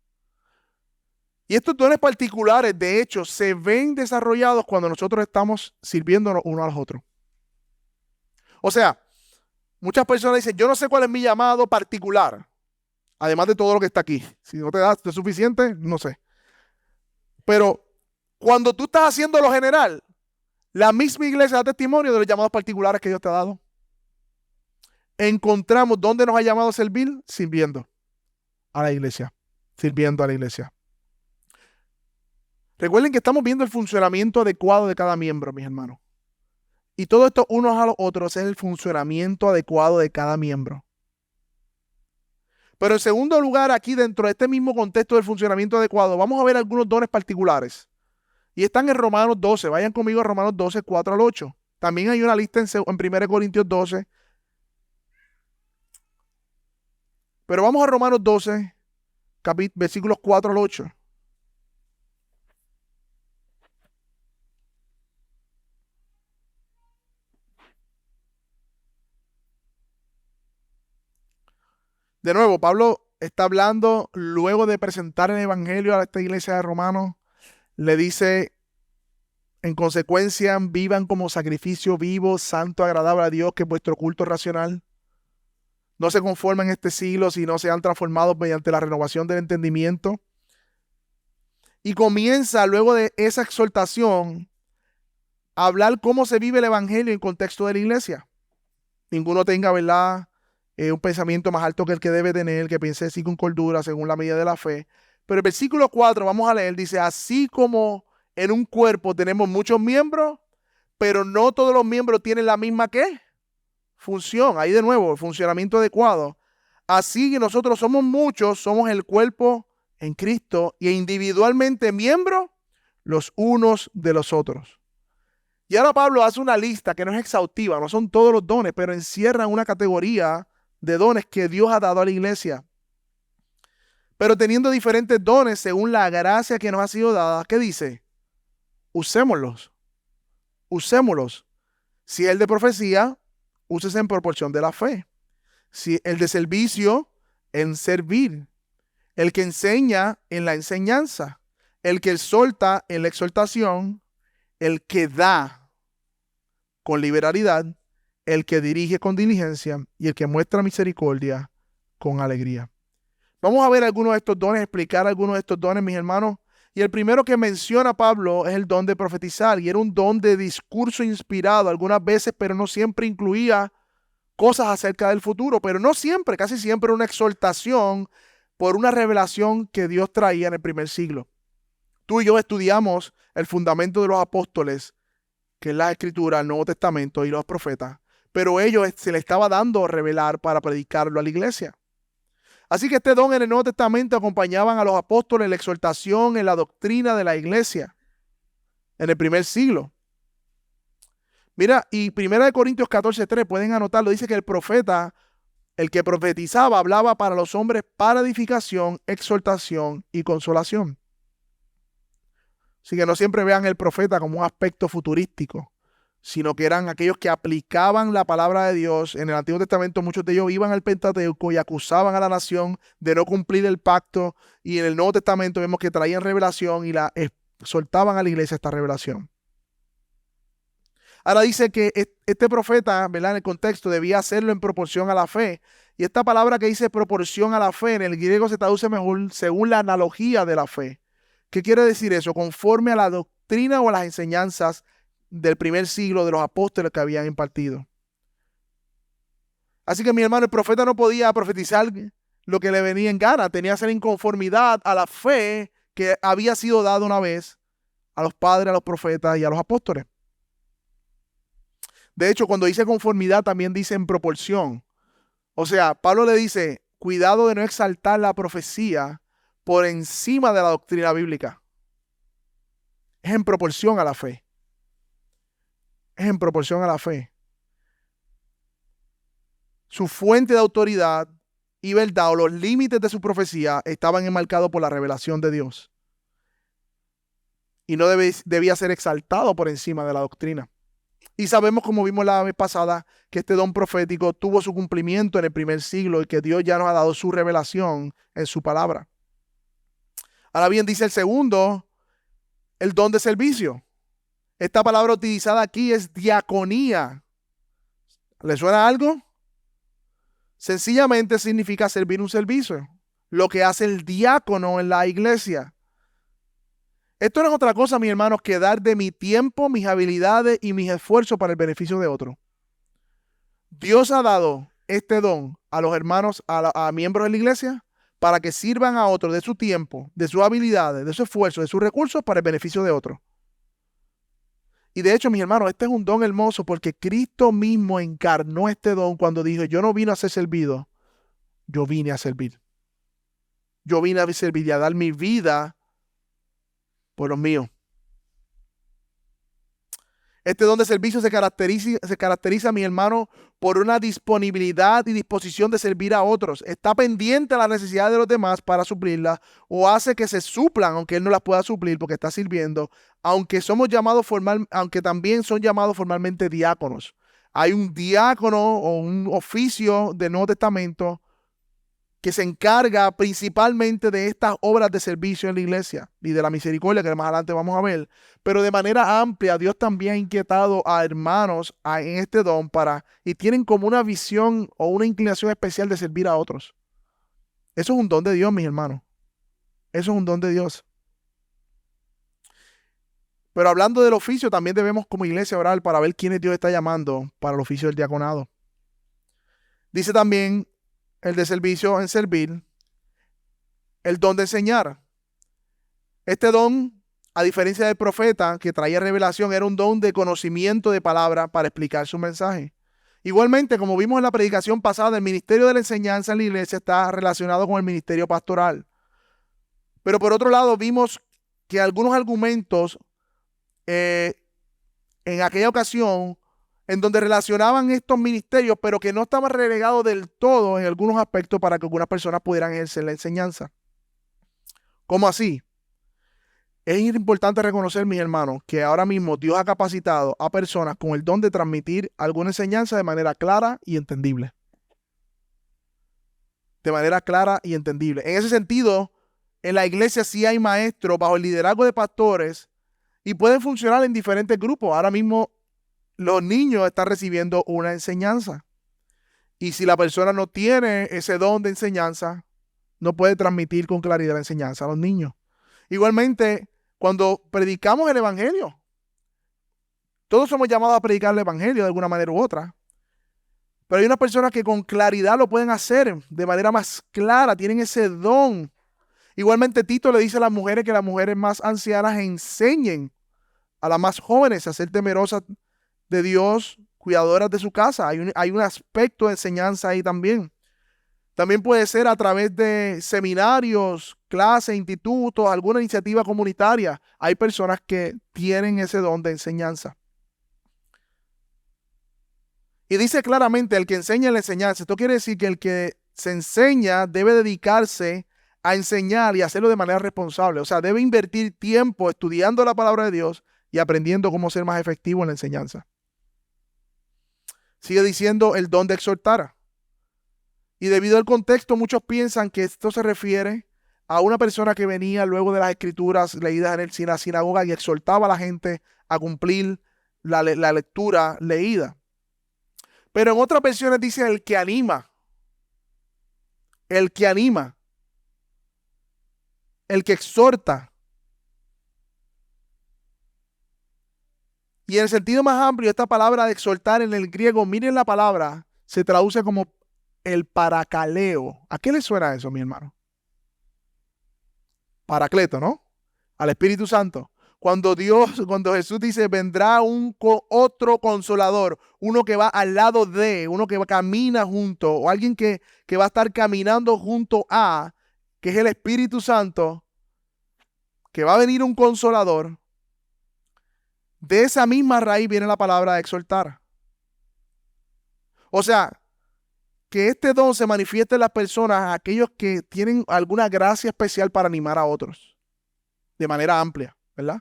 Y estos dones particulares, de hecho, se ven desarrollados cuando nosotros estamos sirviéndonos unos a los otros. O sea, muchas personas dicen, yo no sé cuál es mi llamado particular, además de todo lo que está aquí. Si no te das de suficiente, no sé. Pero cuando tú estás haciendo lo general, la misma iglesia da testimonio de los llamados particulares que Dios te ha dado. Encontramos dónde nos ha llamado a servir, sirviendo a la iglesia. Sirviendo a la iglesia. Recuerden que estamos viendo el funcionamiento adecuado de cada miembro, mis hermanos. Y todo esto unos a los otros es el funcionamiento adecuado de cada miembro. Pero en segundo lugar, aquí dentro de este mismo contexto del funcionamiento adecuado, vamos a ver algunos dones particulares. Y están en Romanos 12. Vayan conmigo a Romanos 12, 4 al 8. También hay una lista en 1 Corintios 12. Pero vamos a Romanos 12, versículos 4 al 8. De nuevo, Pablo está hablando luego de presentar el evangelio a esta iglesia de Romanos. Le dice, en consecuencia, vivan como sacrificio vivo, santo, agradable a Dios, que es vuestro culto racional. No se conformen en este siglo, sino sean transformados mediante la renovación del entendimiento. Y comienza, luego de esa exhortación, a hablar cómo se vive el evangelio en contexto de la iglesia. Ninguno tenga, ¿verdad?, un pensamiento más alto que el que debe tener, que piense así con cordura, según la medida de la fe. Pero el versículo 4, vamos a leer, dice, así como en un cuerpo tenemos muchos miembros, pero no todos los miembros tienen la misma, ¿qué?, función. Ahí de nuevo, el funcionamiento adecuado. Así que nosotros somos muchos, somos el cuerpo en Cristo y individualmente miembros los unos de los otros. Y ahora Pablo hace una lista que no es exhaustiva, no son todos los dones, pero encierra una categoría de dones que Dios ha dado a la iglesia. Pero teniendo diferentes dones según la gracia que nos ha sido dada, ¿qué dice? Usémoslos. Usémoslos. Si el de profecía, úsese en proporción de la fe. Si el de servicio, en servir. El que enseña, en la enseñanza. El que exhorta, en la exhortación. El que da con liberalidad. El que dirige con diligencia y el que muestra misericordia con alegría. Vamos a ver algunos de estos dones, explicar algunos de estos dones, mis hermanos. Y el primero que menciona Pablo es el don de profetizar, y era un don de discurso inspirado algunas veces, pero no siempre incluía cosas acerca del futuro, pero no siempre, casi siempre una exhortación por una revelación que Dios traía en el primer siglo. Tú y yo estudiamos el fundamento de los apóstoles, que es la Escritura, el Nuevo Testamento y los profetas, pero ellos se le estaba dando a revelar para predicarlo a la iglesia. Así que este don en el Nuevo Testamento acompañaban a los apóstoles en la exhortación, en la doctrina de la iglesia, en el primer siglo. Mira, y 1 Corintios 14:3, pueden anotarlo, dice que el profeta, el que profetizaba, hablaba para los hombres para edificación, exhortación y consolación. Así que no siempre vean el profeta como un aspecto futurístico, sino que eran aquellos que aplicaban la palabra de Dios. En el Antiguo Testamento muchos de ellos iban al Pentateuco y acusaban a la nación de no cumplir el pacto, y en el Nuevo Testamento vemos que traían revelación y la exhortaban a la iglesia esta revelación. Ahora dice que este profeta, ¿verdad? En el contexto debía hacerlo en proporción a la fe. Y esta palabra que dice proporción a la fe, en el griego se traduce mejor según la analogía de la fe. ¿Qué quiere decir eso? Conforme a la doctrina o a las enseñanzas del primer siglo de los apóstoles que habían impartido. Así que mi hermano, el profeta no podía profetizar lo que le venía en gana. Tenía que ser en conformidad a la fe que había sido dada una vez a los padres, a los profetas y a los apóstoles. De hecho, cuando dice conformidad, también dice en proporción. O sea, Pablo le dice, cuidado de no exaltar la profecía por encima de la doctrina bíblica. Es en proporción a la fe. Es en proporción a la fe. Su fuente de autoridad y verdad, o los límites de su profecía, estaban enmarcados por la revelación de Dios. Y no debía ser exaltado por encima de la doctrina. Y sabemos, como vimos la vez pasada, que este don profético tuvo su cumplimiento en el primer siglo y que Dios ya nos ha dado su revelación en su palabra. Ahora bien, dice el segundo, el don de servicio. Esta palabra utilizada aquí es diaconía. ¿Le suena algo? Sencillamente significa servir un servicio, lo que hace el diácono en la iglesia. Esto no es otra cosa, mis hermanos, que dar de mi tiempo, mis habilidades y mis esfuerzos para el beneficio de otro. Dios ha dado este don a los hermanos, a miembros de la iglesia, para que sirvan a otros de su tiempo, de sus habilidades, de su esfuerzo, de sus recursos para el beneficio de otros. Y de hecho, mis hermanos, este es un don hermoso porque Cristo mismo encarnó este don cuando dijo, yo no vine a ser servido, yo vine a servir. Yo vine a servir y a dar mi vida por los míos. Este don de servicio se caracteriza, mi hermano, por una disponibilidad y disposición de servir a otros. Está pendiente a la necesidad de los demás para suplirlas, o hace que se suplan, aunque él no las pueda suplir porque está sirviendo, aunque también son llamados formalmente diáconos. Hay un diácono o un oficio del Nuevo Testamento que se encarga principalmente de estas obras de servicio en la iglesia y de la misericordia que más adelante vamos a ver. Pero de manera amplia, Dios también ha inquietado a hermanos en este don y tienen como una visión o una inclinación especial de servir a otros. Eso es un don de Dios, mis hermanos. Eso es un don de Dios. Pero hablando del oficio, también debemos como iglesia orar para ver quiénes Dios está llamando para el oficio del diaconado. Dice también el de servicio en servir, el don de enseñar. Este don, a diferencia del profeta que traía revelación, era un don de conocimiento de palabra para explicar su mensaje. Igualmente, como vimos en la predicación pasada, el ministerio de la enseñanza en la iglesia está relacionado con el ministerio pastoral. Pero por otro lado, vimos que algunos argumentos en aquella ocasión en donde relacionaban estos ministerios, pero que no estaban relegados del todo en algunos aspectos para que algunas personas pudieran ejercer la enseñanza. ¿Cómo así? Es importante reconocer, mis hermanos, que ahora mismo Dios ha capacitado a personas con el don de transmitir alguna enseñanza de manera clara y entendible. De manera clara y entendible. En ese sentido, en la iglesia sí hay maestros bajo el liderazgo de pastores y pueden funcionar en diferentes grupos. Ahora mismo los niños están recibiendo una enseñanza. Y si la persona no tiene ese don de enseñanza, no puede transmitir con claridad la enseñanza a los niños. Igualmente, cuando predicamos el evangelio, todos somos llamados a predicar el evangelio de alguna manera u otra. Pero hay unas personas que con claridad lo pueden hacer de manera más clara, tienen ese don. Igualmente Tito le dice a las mujeres que las mujeres más ancianas enseñen a las más jóvenes a ser temerosas de Dios, cuidadoras de su casa. Hay un aspecto de enseñanza ahí también. También puede ser a través de seminarios, clases, institutos, alguna iniciativa comunitaria. Hay personas que tienen ese don de enseñanza. Y dice claramente, el que enseña la enseñanza. Esto quiere decir que el que se enseña debe dedicarse a enseñar y hacerlo de manera responsable. O sea, debe invertir tiempo estudiando la palabra de Dios y aprendiendo cómo ser más efectivo en la enseñanza. Sigue diciendo el don de exhortar. Y debido al contexto, muchos piensan que esto se refiere a una persona que venía luego de las escrituras leídas en la sinagoga y exhortaba a la gente a cumplir la lectura leída. Pero en otras versiones dice el que anima, el que anima, el que exhorta. Y en el sentido más amplio, esta palabra de exhortar en el griego, miren la palabra, se traduce como el paracaleo. ¿A qué le suena eso, mi hermano? Paracleto, ¿no? Al Espíritu Santo. Cuando Jesús dice, vendrá otro consolador, uno que va al lado de, uno que camina junto, o alguien que va a estar caminando junto a, que es el Espíritu Santo, que va a venir un consolador. De esa misma raíz viene la palabra de exhortar. O sea, que este don se manifieste en las personas, aquellos que tienen alguna gracia especial para animar a otros, de manera amplia, ¿verdad?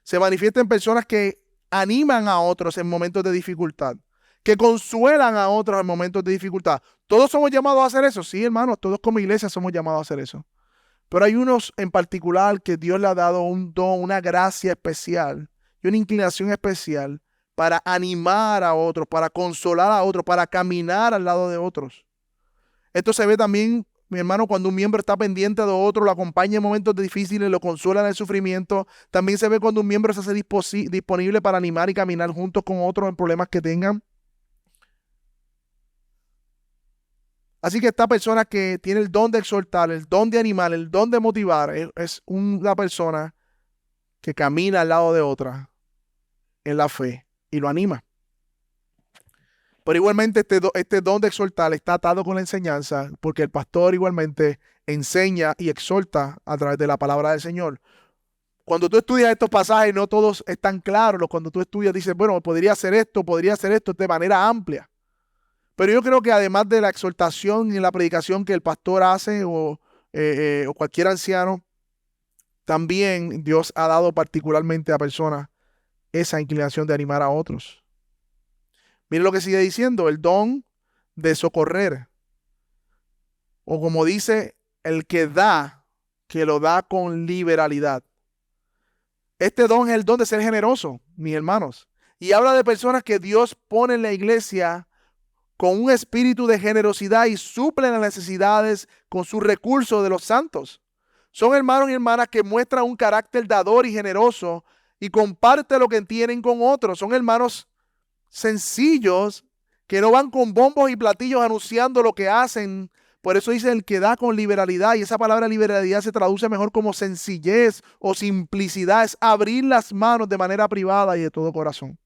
Se manifiesta en personas que animan a otros en momentos de dificultad, que consuelan a otros en momentos de dificultad. ¿Todos somos llamados a hacer eso? Sí, hermanos, todos como iglesia somos llamados a hacer eso. Pero hay unos en particular que Dios le ha dado un don, una gracia especial y una inclinación especial para animar a otros, para consolar a otros, para caminar al lado de otros. Esto se ve también, mi hermano, cuando un miembro está pendiente de otro, lo acompaña en momentos difíciles, lo consuela en el sufrimiento. También se ve cuando un miembro se hace disponible para animar y caminar juntos con otros en problemas que tengan. Así que esta persona que tiene el don de exhortar, el don de animar, el don de motivar, es una persona que camina al lado de otra en la fe y lo anima. Pero igualmente este don de exhortar está atado con la enseñanza, porque el pastor igualmente enseña y exhorta a través de la palabra del Señor. Cuando tú estudias estos pasajes, no todos están claros. Cuando tú estudias, dices, bueno, podría hacer esto de manera amplia. Pero yo creo que además de la exhortación y la predicación que el pastor hace o cualquier anciano, también Dios ha dado particularmente a personas esa inclinación de animar a otros. Miren lo que sigue diciendo, el don de socorrer. O como dice, el que da, que lo da con liberalidad. Este don es el don de ser generoso, mis hermanos. Y habla de personas que Dios pone en la iglesia con un espíritu de generosidad y suplen las necesidades con sus recursos de los santos. Son hermanos y hermanas que muestran un carácter dador y generoso y comparte lo que tienen con otros. Son hermanos sencillos que no van con bombos y platillos anunciando lo que hacen. Por eso dice el que da con liberalidad, y esa palabra liberalidad se traduce mejor como sencillez o simplicidad, es abrir las manos de manera privada y de todo corazón.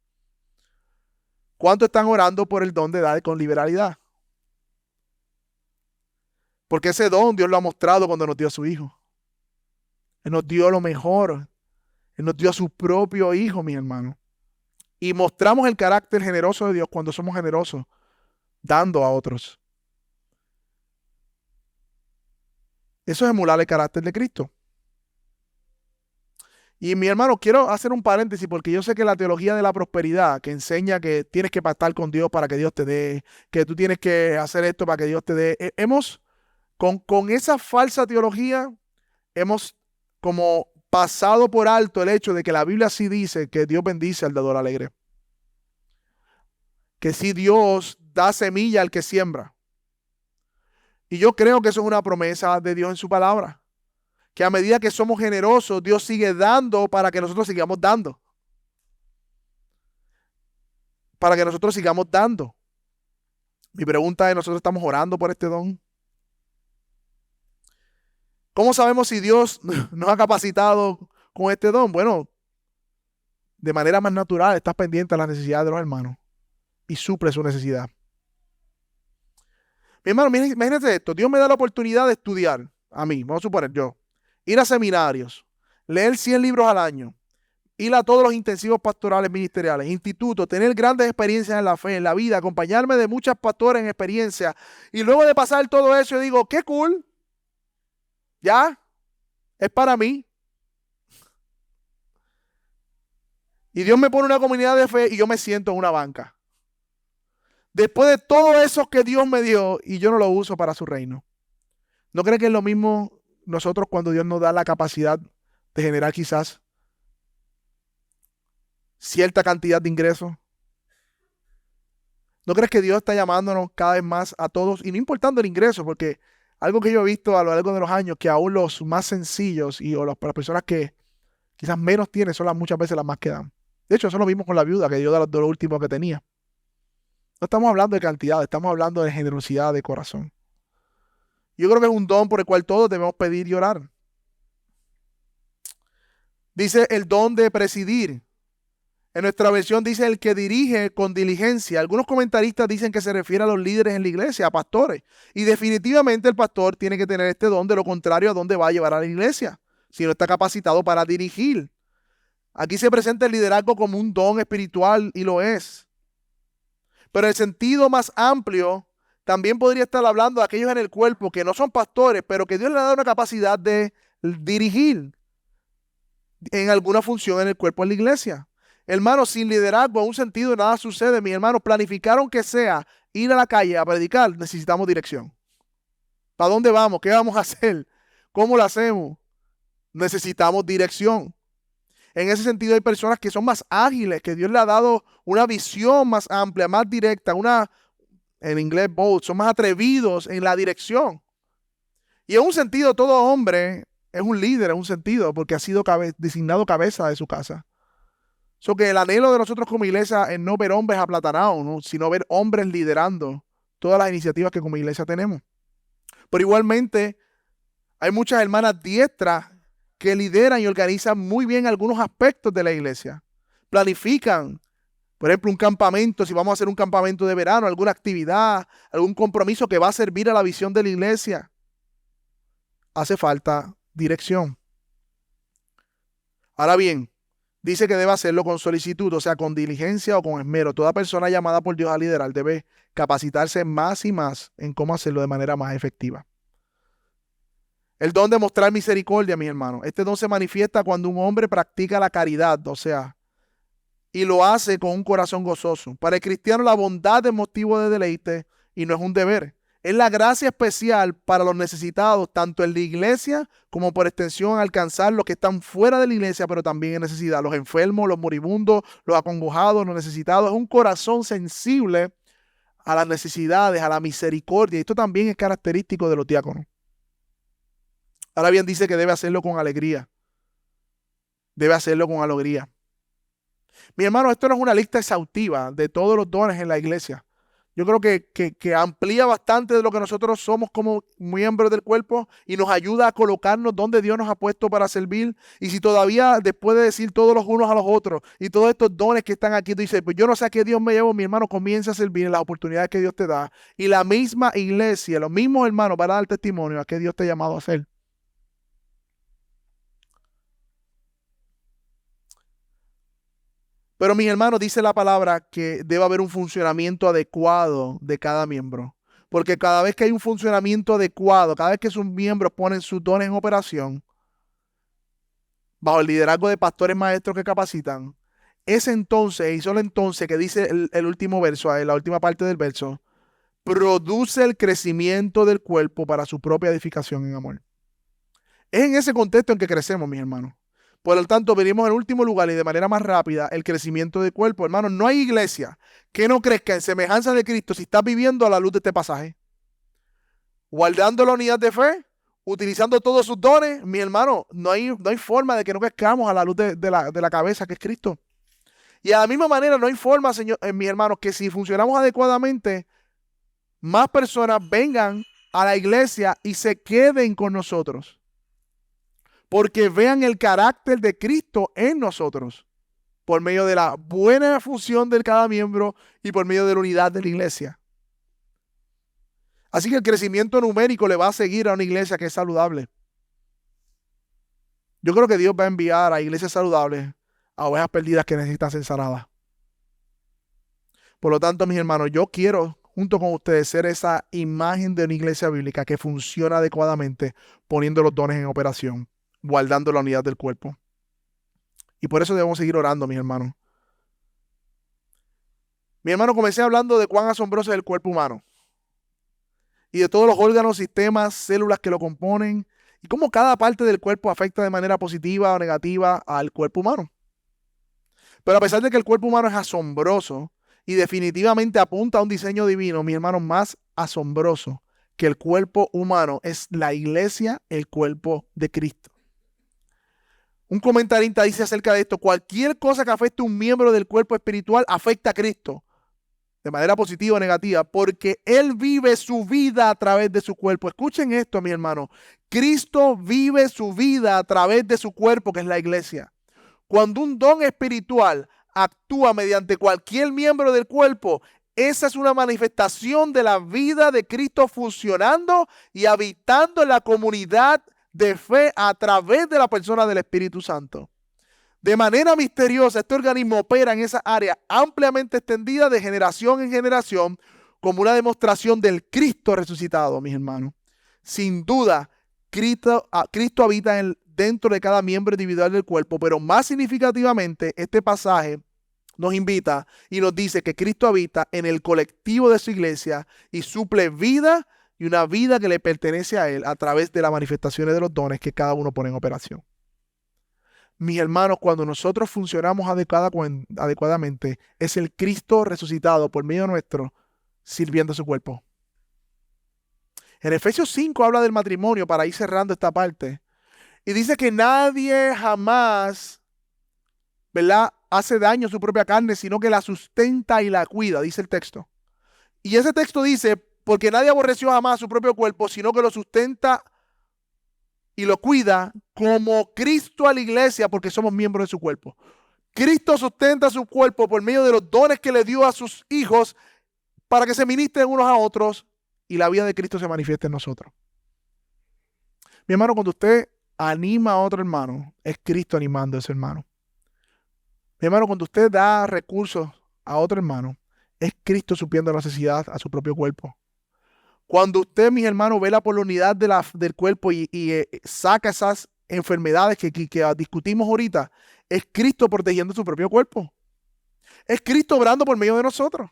¿Cuántos están orando por el don de dar con liberalidad? Porque ese don Dios lo ha mostrado cuando nos dio a su Hijo. Él nos dio lo mejor. Él nos dio a su propio Hijo, mis hermanos. Y mostramos el carácter generoso de Dios cuando somos generosos, dando a otros. Eso es emular el carácter de Cristo. Y mi hermano, quiero hacer un paréntesis porque yo sé que la teología de la prosperidad, que enseña que tienes que pactar con Dios para que Dios te dé, que tú tienes que hacer esto para que Dios te dé, con esa falsa teología, hemos como pasado por alto el hecho de que la Biblia sí dice que Dios bendice al dador alegre. Que sí Dios da semilla al que siembra. Y yo creo que eso es una promesa de Dios en su palabra. Que a medida que somos generosos, Dios sigue dando para que nosotros sigamos dando. Para que nosotros sigamos dando. Mi pregunta es, ¿nosotros estamos orando por este don? ¿Cómo sabemos si Dios nos ha capacitado con este don? Bueno, de manera más natural, estás pendiente a las necesidades de los hermanos y suple su necesidad. Mi hermano, imagínate esto. Dios me da la oportunidad de estudiar, a mí, vamos a suponer yo, ir a seminarios, leer 100 libros al año ir a todos los intensivos pastorales ministeriales, institutos, tener grandes experiencias en la fe, en la vida, acompañarme de muchas pastores en experiencia. Y luego de pasar todo eso, yo digo, qué cool. Ya, es para mí. Y Dios me pone una comunidad de fe y yo me siento en una banca. Después de todo eso que Dios me dio y yo no lo uso para su reino. ¿No creen que es lo mismo nosotros cuando Dios nos da la capacidad de generar quizás cierta cantidad de ingresos? ¿No crees que Dios está llamándonos cada vez más a todos? Y no importando el ingreso, porque algo que yo he visto a lo largo de los años, que aún los más sencillos para las personas que quizás menos tienen son muchas veces las más que dan. De hecho, eso lo vimos con la viuda que dio de lo último que tenía. No estamos hablando de cantidad, estamos hablando de generosidad de corazón. Yo creo que es un don por el cual todos debemos pedir y orar. Dice el don de presidir. En nuestra versión dice el que dirige con diligencia. Algunos comentaristas dicen que se refiere a los líderes en la iglesia, a pastores. Y definitivamente el pastor tiene que tener este don, de lo contrario, ¿a dónde va a llevar a la iglesia? Si no está capacitado para dirigir. Aquí se presenta el liderazgo como un don espiritual y lo es. Pero el sentido más amplio también podría estar hablando de aquellos en el cuerpo que no son pastores, pero que Dios le ha dado una capacidad de dirigir en alguna función en el cuerpo de la iglesia. Hermanos, sin liderazgo, en un sentido, nada sucede. Mis hermanos, planificaron que sea ir a la calle a predicar, necesitamos dirección. ¿Para dónde vamos? ¿Qué vamos a hacer? ¿Cómo lo hacemos? Necesitamos dirección. En ese sentido, hay personas que son más ágiles, que Dios le ha dado una visión más amplia, más directa, en inglés bold, son más atrevidos en la dirección. Y en un sentido, todo hombre es un líder, en un sentido, porque ha sido designado cabeza de su casa. So que el anhelo de nosotros como iglesia es no ver hombres aplatanados, ¿no? Sino ver hombres liderando todas las iniciativas que como iglesia tenemos. Pero igualmente, hay muchas hermanas diestras que lideran y organizan muy bien algunos aspectos de la iglesia. Planifican, por ejemplo, un campamento, si vamos a hacer un campamento de verano, alguna actividad, algún compromiso que va a servir a la visión de la iglesia. Hace falta dirección. Ahora bien, dice que debe hacerlo con solicitud, o sea, con diligencia o con esmero. Toda persona llamada por Dios a liderar debe capacitarse más y más en cómo hacerlo de manera más efectiva. El don de mostrar misericordia, mis hermanos. Este don se manifiesta cuando un hombre practica la caridad, o sea, y lo hace con un corazón gozoso. Para el cristiano la bondad es motivo de deleite y no es un deber. Es la gracia especial para los necesitados, tanto en la iglesia como por extensión alcanzar los que están fuera de la iglesia, pero también en necesidad. Los enfermos, los moribundos, los acongojados, los necesitados. Es un corazón sensible a las necesidades, a la misericordia. Y esto también es característico de los diáconos. Ahora bien, dice que debe hacerlo con alegría. Debe hacerlo con alegría. Mi hermano, esto no es una lista exhaustiva de todos los dones en la iglesia. Yo creo que amplía bastante de lo que nosotros somos como miembros del cuerpo y nos ayuda a colocarnos donde Dios nos ha puesto para servir. Y si todavía, después de decir todos los unos a los otros y todos estos dones que están aquí, tú dices, pues yo no sé a qué Dios me llevo, mi hermano, comienza a servir en las oportunidades que Dios te da. Y la misma iglesia, los mismos hermanos van a dar testimonio a qué Dios te ha llamado a hacer. Pero mis hermanos, dice la palabra que debe haber un funcionamiento adecuado de cada miembro. Porque cada vez que hay un funcionamiento adecuado, cada vez que sus miembros ponen sus dones en operación, bajo el liderazgo de pastores maestros que capacitan, es entonces, y solo entonces, que dice el último verso, la última parte del verso, produce el crecimiento del cuerpo para su propia edificación en amor. Es en ese contexto en que crecemos, mis hermanos. Por lo tanto, venimos en último lugar y de manera más rápida el crecimiento del cuerpo. Hermanos, no hay iglesia que no crezca en semejanza de Cristo si estás viviendo a la luz de este pasaje. Guardando la unidad de fe, utilizando todos sus dones, mi hermano, no hay forma de que no crezcamos a la luz de la cabeza que es Cristo. Y de la misma manera, no hay forma, señor, mis hermanos, que si funcionamos adecuadamente, más personas vengan a la iglesia y se queden con nosotros. Porque vean el carácter de Cristo en nosotros, por medio de la buena función de cada miembro y por medio de la unidad de la iglesia. Así que el crecimiento numérico le va a seguir a una iglesia que es saludable. Yo creo que Dios va a enviar a iglesias saludables a ovejas perdidas que necesitan ser sanadas. Por lo tanto, mis hermanos, yo quiero, junto con ustedes, ser esa imagen de una iglesia bíblica que funciona adecuadamente, poniendo los dones en operación, guardando la unidad del cuerpo. Y por eso debemos seguir orando, mis hermanos. Mi hermano, comencé hablando de cuán asombroso es el cuerpo humano y de todos los órganos, sistemas, células que lo componen y cómo cada parte del cuerpo afecta de manera positiva o negativa al cuerpo humano. Pero a pesar de que el cuerpo humano es asombroso y definitivamente apunta a un diseño divino, mi hermano, más asombroso que el cuerpo humano es la iglesia, el cuerpo de Cristo. Un comentarista dice acerca de esto: cualquier cosa que afecte a un miembro del cuerpo espiritual afecta a Cristo de manera positiva o negativa, porque Él vive su vida a través de su cuerpo. Escuchen esto, mi hermano. Cristo vive su vida a través de su cuerpo, que es la iglesia. Cuando un don espiritual actúa mediante cualquier miembro del cuerpo, esa es una manifestación de la vida de Cristo funcionando y habitando en la comunidad de fe a través de la persona del Espíritu Santo. De manera misteriosa, este organismo opera en esa área ampliamente extendida de generación en generación como una demostración del Cristo resucitado, mis hermanos. Sin duda, Cristo habita dentro de cada miembro individual del cuerpo, pero más significativamente, este pasaje nos invita y nos dice que Cristo habita en el colectivo de su iglesia y suple vida y una vida que le pertenece a Él a través de las manifestaciones de los dones que cada uno pone en operación. Mis hermanos, cuando nosotros funcionamos adecuadamente, es el Cristo resucitado por medio nuestro sirviendo a su cuerpo. En Efesios 5 habla del matrimonio, para ir cerrando esta parte, y dice que nadie jamás, ¿verdad?, hace daño a su propia carne, sino que la sustenta y la cuida, dice el texto. Y ese texto dice, porque nadie aborreció jamás a su propio cuerpo, sino que lo sustenta y lo cuida como Cristo a la iglesia, porque somos miembros de su cuerpo. Cristo sustenta su cuerpo por medio de los dones que le dio a sus hijos para que se ministren unos a otros y la vida de Cristo se manifieste en nosotros. Mi hermano, cuando usted anima a otro hermano, es Cristo animando a ese hermano. Mi hermano, cuando usted da recursos a otro hermano, es Cristo supliendo la necesidad a su propio cuerpo. Cuando usted, mis hermanos, vela por la unidad del cuerpo y saca esas enfermedades que discutimos ahorita, es Cristo protegiendo su propio cuerpo. Es Cristo obrando por medio de nosotros.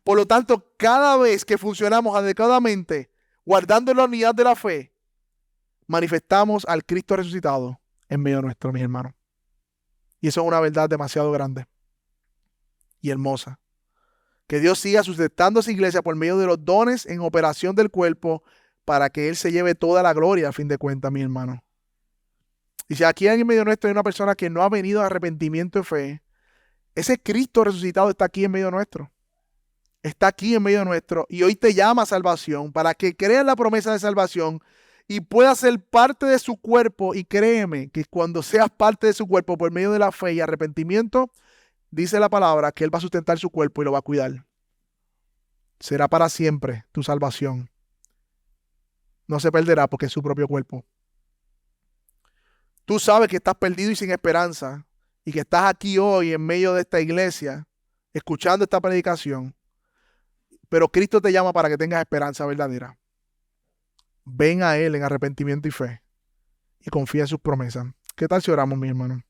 Por lo tanto, cada vez que funcionamos adecuadamente, guardando la unidad de la fe, manifestamos al Cristo resucitado en medio nuestro, mis hermanos. Y eso es una verdad demasiado grande y hermosa. Que Dios siga sustentando a su iglesia por medio de los dones en operación del cuerpo para que Él se lleve toda la gloria, a fin de cuentas, mi hermano. Y si aquí en medio nuestro hay una persona que no ha venido a arrepentimiento de fe, ese Cristo resucitado está aquí en medio nuestro. Está aquí en medio nuestro y hoy te llama a salvación para que creas la promesa de salvación y puedas ser parte de su cuerpo. Y créeme que cuando seas parte de su cuerpo por medio de la fe y arrepentimiento, dice la palabra que Él va a sustentar su cuerpo y lo va a cuidar. Será para siempre tu salvación. No se perderá porque es su propio cuerpo. Tú sabes que estás perdido y sin esperanza y que estás aquí hoy en medio de esta iglesia escuchando esta predicación, pero Cristo te llama para que tengas esperanza verdadera. Ven a Él en arrepentimiento y fe y confía en sus promesas. ¿Qué tal si oramos, mi hermano?